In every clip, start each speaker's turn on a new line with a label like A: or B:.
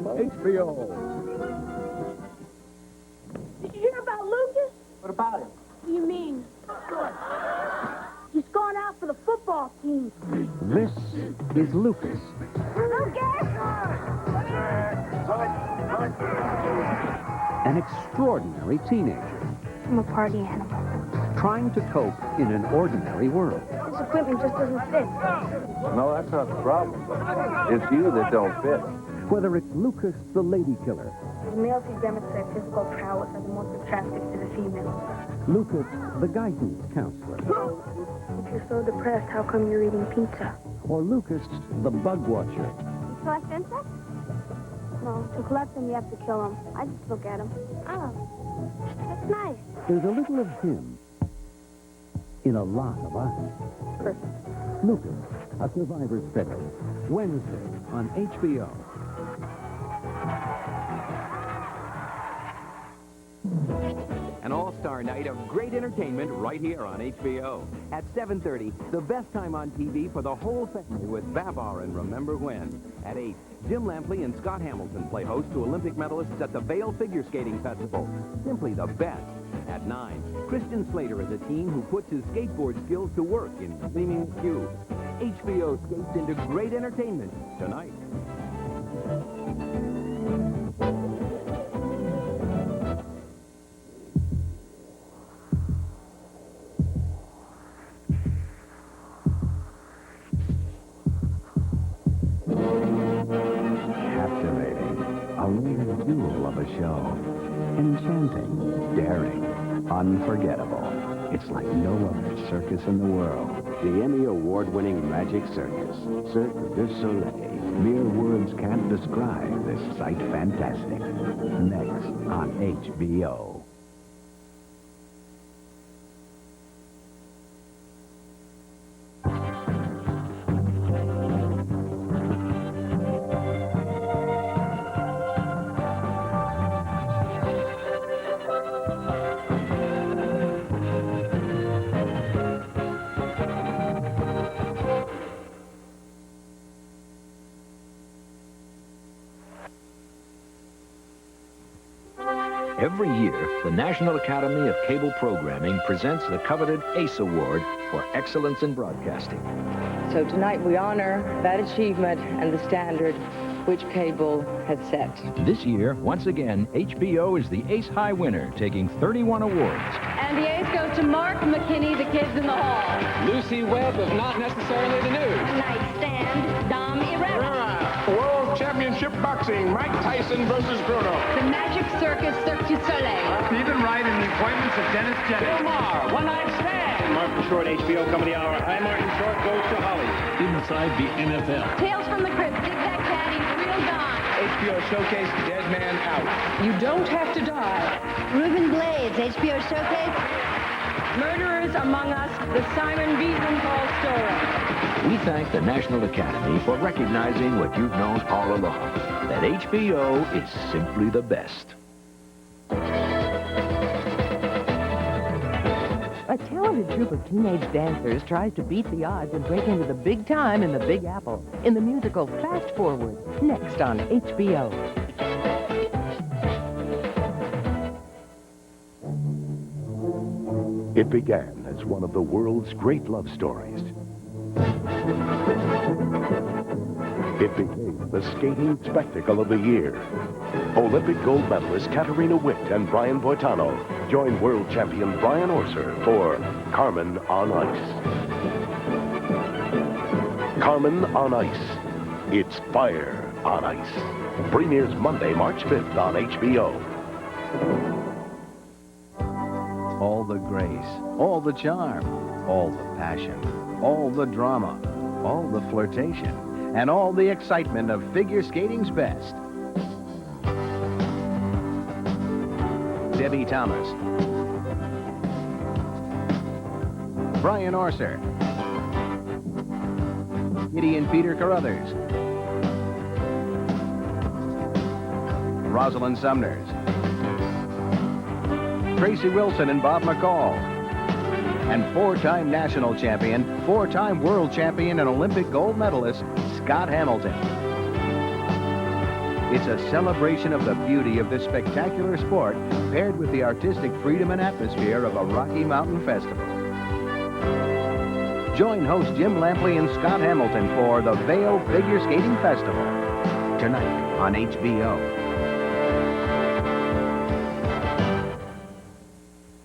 A: on HBO.
B: Did you hear about Lucas?
C: What about him?
B: What do you mean? He's gone out for the football team.
A: This is Lucas.
B: Lucas!
A: An extraordinary teenager
B: I'm a party animal.
A: trying to cope in an ordinary world.
B: This equipment just doesn't fit.
D: No, that's not the problem. It's you that don't fit.
A: Whether it's Lucas the lady killer,
B: The males who demonstrate physical prowess are the most attractive to the females.
A: Lucas the guidance counselor,
B: If you're so depressed, how come you're eating pizza?
A: or Lucas the bug watcher.
B: You collect insects? No, to collect them, you have to kill them. I just look at them. Oh, that's nice.
A: There's a little of him in a lot of us.
B: Perfect.
A: Lucas, a survivor's tale. Wednesday on HBO.
E: An all-star night of great entertainment right here on HBO. At 7:30, the best time on TV for the whole family with Babar and Remember When. At 8, Jim Lampley and Scott Hamilton play host to Olympic medalists at the Vail Figure Skating Festival. Simply the best. At 9, Christian Slater is a teen who puts his skateboard skills to work in Gleaming the Cube. HBO skates into great entertainment tonight.
A: Captivating. A rare jewel of a show. Enchanting. Daring. Unforgettable. It's like no other circus in the world.
F: The Emmy Award-winning Magic Circus, Cirque du Soleil. Mere words can't describe this sight fantastic. Next on HBO.
G: Every year, the National Academy of Cable Programming presents the coveted ACE Award for Excellence in Broadcasting.
H: So tonight we honor that achievement and the standard which cable has set.
G: This year, once again, HBO is the ACE High winner, taking 31 awards.
H: And the ace goes to Mark McKinney, the kids in the hall.
I: Lucy Webb of Not Necessarily the News.
B: Nightstand, Dom Irera.
D: World Championship Boxing, Mike Tyson versus Bruno.
H: The Magic Circus, Cirque du Soleil.
I: Stephen Wright in The Appointments of Dennis Jennings. Bill Maher, One Night Stand.
D: Martin Short, HBO Comedy Hour. Hi, Martin Short goes to Holly.
I: Inside the NFL.
H: Tales from the Crypt, Tic Tac Daddy, Real Gone.
D: HBO Showcase, Dead Man Out.
H: You don't have to die.
B: Ruben Blades, HBO Showcase.
H: Murderers Among Us, the Simon Wiesenthal story.
G: We thank the National Academy for recognizing what you've known all along, that HBO is simply the best.
J: A talented troupe of teenage dancers tries to beat the odds and break into the big time in the Big Apple in the musical Fast Forward, next on HBO.
F: It began as one of the world's great love stories. It became the skating spectacle of the year. Olympic gold medalist Katarina Witt and Brian Boitano join world champion Brian Orser for Carmen on Ice. Carmen on Ice. It's fire on ice. Premieres Monday, March 5th on HBO.
A: All the grace, all the charm, all the passion, all the drama, all the flirtation, and all the excitement of figure skating's best. Debbie Thomas, Brian Orser, Gideon Peter Carruthers, Rosalind Sumners, Tracy Wilson and Bob McCall, and four-time national champion, four-time world champion and Olympic gold medalist, Scott Hamilton. It's a celebration of the beauty of this spectacular sport paired with the artistic freedom and atmosphere of a Rocky Mountain festival. Join host Jim Lampley and Scott Hamilton for the Vail Figure Skating Festival, tonight on HBO.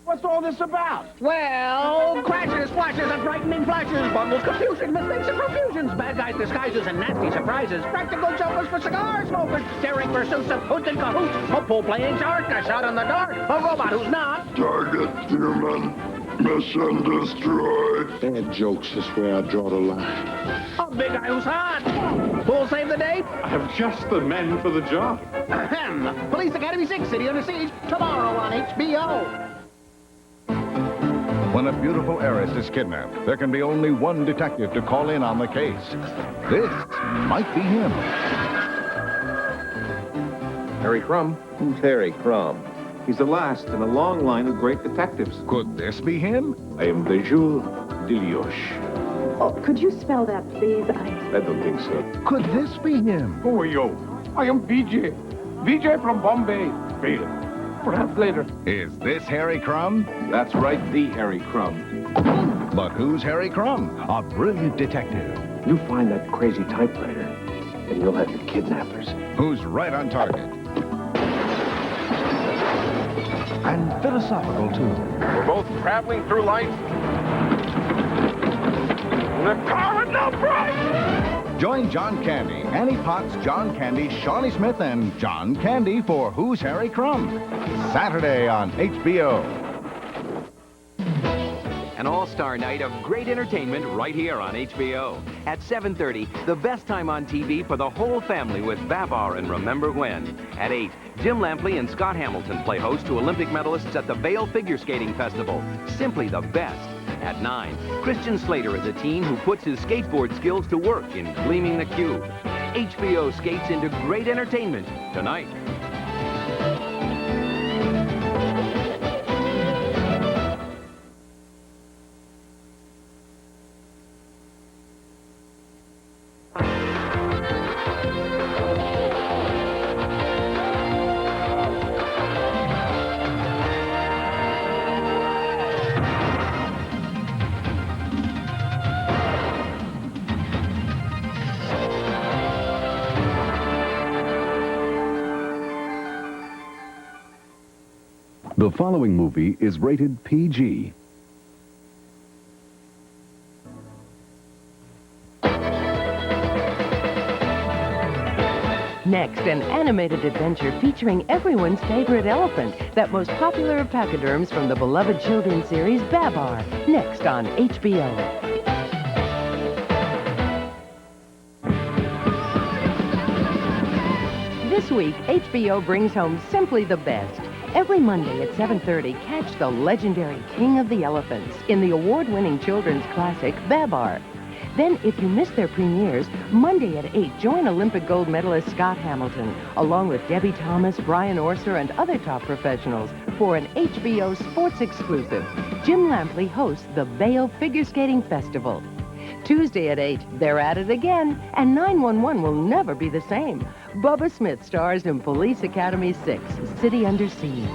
D: What's all this about?
I: Well, crashes, flashes, and frightening flashes, bundles, confusion, mistakes, and confusions, bad guys, disguises, and nasty surprises, practical jokers for cigar smokers, daring pursuits of hoot and cahoots, a pool-playing shark, a shot in the dark, a robot who's not.
C: Target human, mission destroyed.
K: Bad jokes is where I draw the line.
I: A big guy who's hot. Who'll save the day?
K: I have just the men for the job.
I: Ahem. Police Academy 6, City Under Siege, tomorrow on HBO.
L: When a beautiful heiress is kidnapped, there can be only one detective to call in on the case. This might be him.
D: Harry Crumb? Who's Harry Crumb? He's the last in a long line of great detectives.
L: Could this be him?
K: I am the Jules Delioche.
M: Oh, could you spell that, please?
K: I don't think so.
L: Could this be him?
K: Who are you? I am VJ. VJ from Bombay. Vail. Perhaps later.
L: Is this Harry Crumb?
D: That's right, the Harry Crumb.
L: But who's Harry Crumb? A brilliant detective.
K: You find that crazy typewriter, and you'll have your kidnappers.
L: Who's right on target. And philosophical, too.
K: We're both traveling through life in a car with no brakes.
L: Join John Candy, Annie Potts, John Candy, Shawnee Smith, and John Candy for Who's Harry Crumb? Saturday on HBO.
E: An all-star night of great entertainment right here on HBO. At 7:30, the best time on TV for the whole family with Babar and Remember When. At 8, Jim Lampley and Scott Hamilton play host to Olympic medalists at the Vail Figure Skating Festival. Simply the best. At 9, Christian Slater is a teen who puts his skateboard skills to work in Gleaming the Cube. HBO skates into great entertainment tonight.
F: The following movie is rated PG.
J: Next, an animated adventure featuring everyone's favorite elephant, that most popular of pachyderms from the beloved children's series Babar. Next on HBO. This week, HBO brings home simply the best. Every Monday at 7:30, catch the legendary King of the Elephants in the award-winning children's classic Babar. Then, if you miss their premieres, Monday at 8, join Olympic gold medalist Scott Hamilton, along with Debbie Thomas, Brian Orser, and other top professionals for an HBO Sports exclusive. Jim Lampley hosts the Vail Figure Skating Festival. Tuesday at 8, they're at it again, and 911 will never be the same. Bubba Smith stars in Police Academy 6, City Under Siege.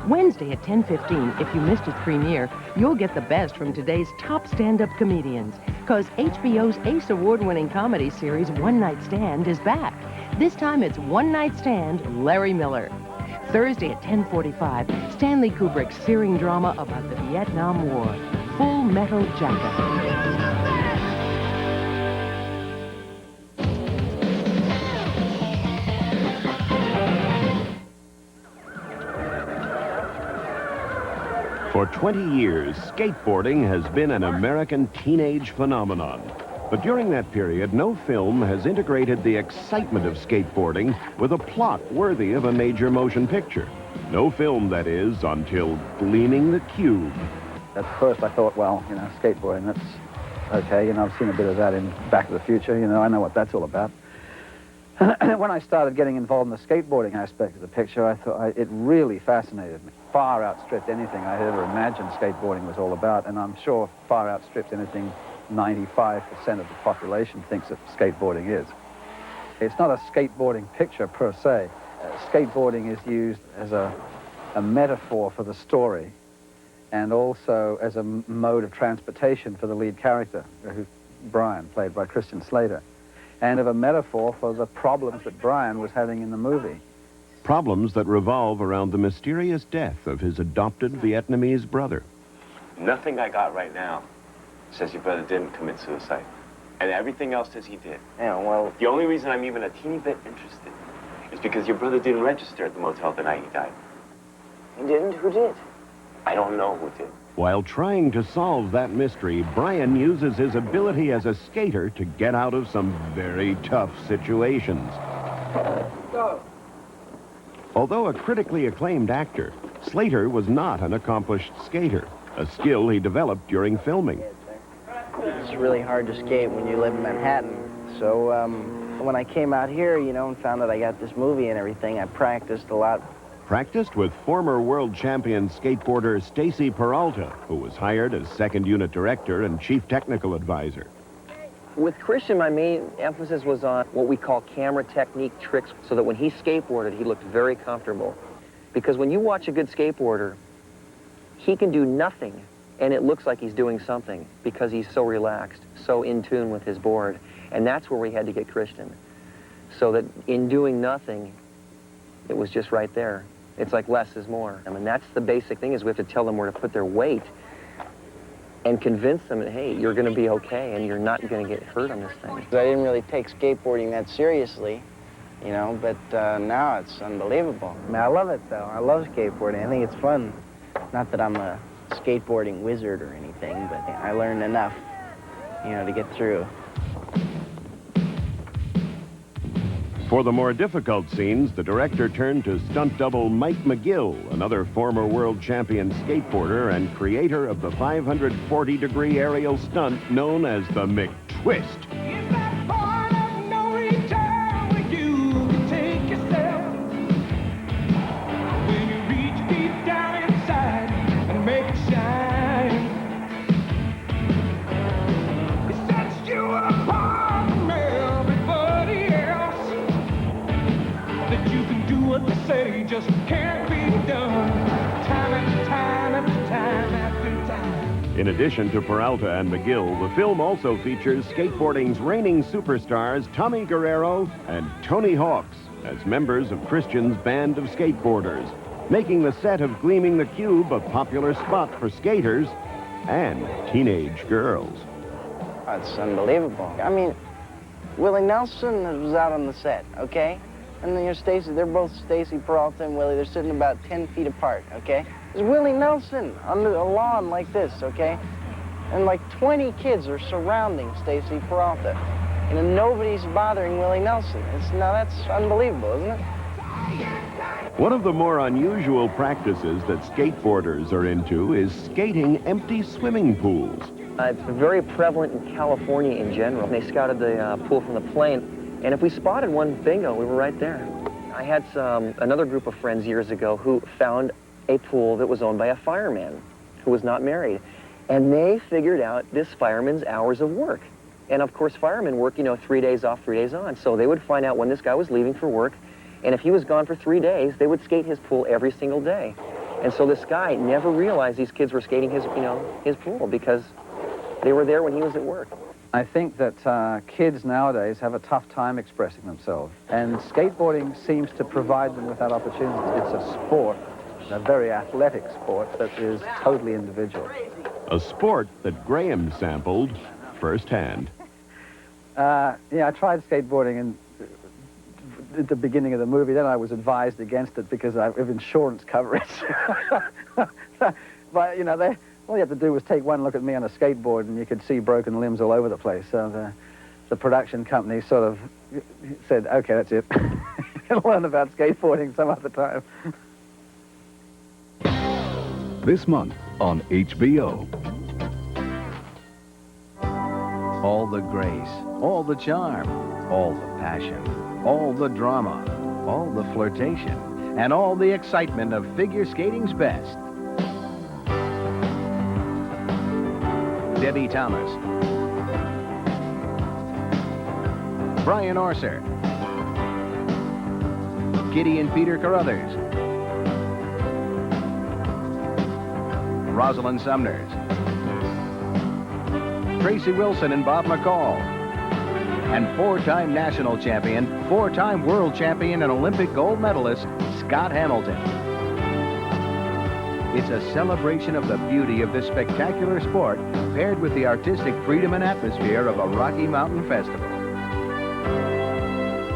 J: Wednesday at 10:15, if you missed its premiere, you'll get the best from today's top stand-up comedians, because HBO's Ace Award-winning comedy series One Night Stand is back. This time it's One Night Stand, Larry Miller. Thursday at 10:45, Stanley Kubrick's searing drama about the Vietnam War, Full Metal Jacket.
F: For 20 years, skateboarding has been an American teenage phenomenon. But during that period, no film has integrated the excitement of skateboarding with a plot worthy of a major motion picture. No film, that is, until Gleaming the Cube.
N: At first I thought, well, skateboarding, that's okay. I've seen a bit of that in Back to the Future. I know what that's all about. When I started getting involved in the skateboarding aspect of the picture, I thought it really fascinated me. Far outstripped anything I had ever imagined skateboarding was all about, and I'm sure far outstripped anything 95% of the population thinks that skateboarding is. It's not a skateboarding picture per se. Skateboarding is used as a metaphor for the story and also as a mode of transportation for the lead character, who's Brian, played by Christian Slater, and of a metaphor for the problems that Brian was having in the movie.
M: Problems that revolve around the mysterious death of his adopted Vietnamese brother.
O: Nothing I got right now says your brother didn't commit suicide. And everything else says he did.
P: Yeah, well...
O: The only reason I'm even a teeny bit interested is because your brother didn't register at the motel the night he died.
P: He didn't? Who did?
O: I don't know who did.
M: While trying to solve that mystery, Brian uses his ability as a skater to get out of some very tough situations.
P: Go.
M: Although a critically acclaimed actor, Slater was not an accomplished skater, a skill he developed during filming.
P: It's really hard to skate when you live in Manhattan. So when I came out here, you know, and found that I got this movie and everything, I practiced a lot.
M: Practiced with former world champion skateboarder Stacy Peralta, who was hired as second unit director and chief technical advisor.
P: With Christian, my main emphasis was on what we call camera technique tricks, so that when he skateboarded, he looked very comfortable. Because when you watch a good skateboarder, he can do nothing, and it looks like he's doing something because he's so relaxed, so in tune with his board. And that's where we had to get Christian. So that in doing nothing, it was just right there. It's like less is more. I mean, that's the basic thing, is we have to tell them where to put their weight and convince them that, hey, you're going to be okay and you're not going to get hurt on this thing. I didn't really take skateboarding that seriously, you know, but now it's unbelievable. I mean, I love it, though. I love skateboarding. I think it's fun. Not that I'm a skateboarding wizard or anything, but I learned enough, you know, to get through.
M: For the more difficult scenes, the director turned to stunt double Mike McGill, another former world champion skateboarder and creator of the 540-degree aerial stunt known as the McTwist.
K: Just can't be done time after time after time after time.
M: In addition to Peralta and McGill, the film also features skateboarding's reigning superstars Tommy Guerrero and Tony Hawks as members of Christian's band of skateboarders, making the set of Gleaming the Cube a popular spot for skaters and teenage girls.
P: It's unbelievable. I mean, Willie Nelson was out on the set, okay? And then Stacy, they're both Stacy Peralta and Willie. They're sitting about 10 feet apart, okay? There's Willie Nelson on a lawn like this, okay? And like 20 kids are surrounding Stacy Peralta. And then nobody's bothering Willie Nelson. Now that's unbelievable, isn't it?
M: One of the more unusual practices that skateboarders are into is skating empty swimming pools.
P: It's very prevalent in California in general. They scouted the pool from the plane. And if we spotted one, bingo, we were right there. I had another group of friends years ago who found a pool that was owned by a fireman who was not married. And they figured out this fireman's hours of work. And of course, firemen work, you know, 3 days off, 3 days on. So they would find out when this guy was leaving for work. And if he was gone for 3 days, they would skate his pool every single day. And so this guy never realized these kids were skating his, you know, his pool because they were there when he was at work.
N: I think that kids nowadays have a tough time expressing themselves, and skateboarding seems to provide them with that opportunity. It's a sport, a very athletic sport that is totally individual.
M: A sport that Graham sampled firsthand.
N: Yeah, I tried skateboarding at the beginning of the movie. Then I was advised against it because of insurance coverage. But, you know, all you had to do was take one look at me on a skateboard and you could see broken limbs all over the place. So the production company sort of said, okay, that's it. You'll learn about skateboarding some other time.
F: This month on HBO.
A: All the grace, all the charm, all the passion, all the drama, all the flirtation, and all the excitement of figure skating's best. Debbie Thomas, Brian Orser, Kitty and Peter Carruthers, Rosalind Sumners, Tracy Wilson and Bob McCall, and 4-time national champion, 4-time world champion and Olympic gold medalist, Scott Hamilton. It's a celebration of the beauty of this spectacular sport paired with the artistic freedom and atmosphere of a Rocky Mountain festival.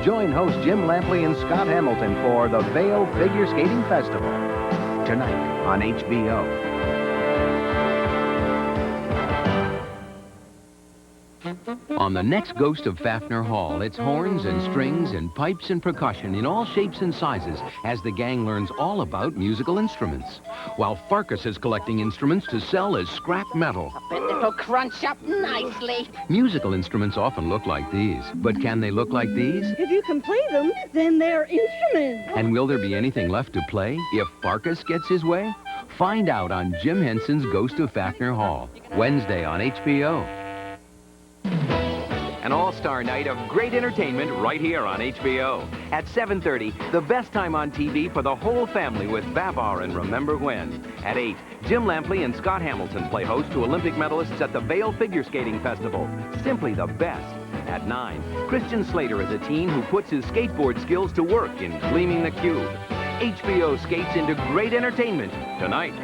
A: Join host Jim Lampley and Scott Hamilton for the Vail Figure Skating Festival, tonight on HBO.
E: On the next Ghost of Faffner Hall, it's horns and strings and pipes and percussion in all shapes and sizes as the gang learns all about musical instruments, while Farkas is collecting instruments to sell as scrap metal.
Q: Bet it'll crunch up nicely.
E: Musical instruments often look like these, but can they look like these?
R: If you can play them, then they're instruments.
E: And will there be anything left to play if Farkas gets his way? Find out on Jim Henson's Ghost of Faffner Hall, Wednesday on HBO. An all-star night of great entertainment right here on HBO. At 7:30, the best time on TV for the whole family with Babar and Remember When. At 8, Jim Lampley and Scott Hamilton play host to Olympic medalists at the Vail Figure Skating Festival. Simply the best. At 9, Christian Slater is a teen who puts his skateboard skills to work in Gleaming the Cube. HBO skates into great entertainment tonight.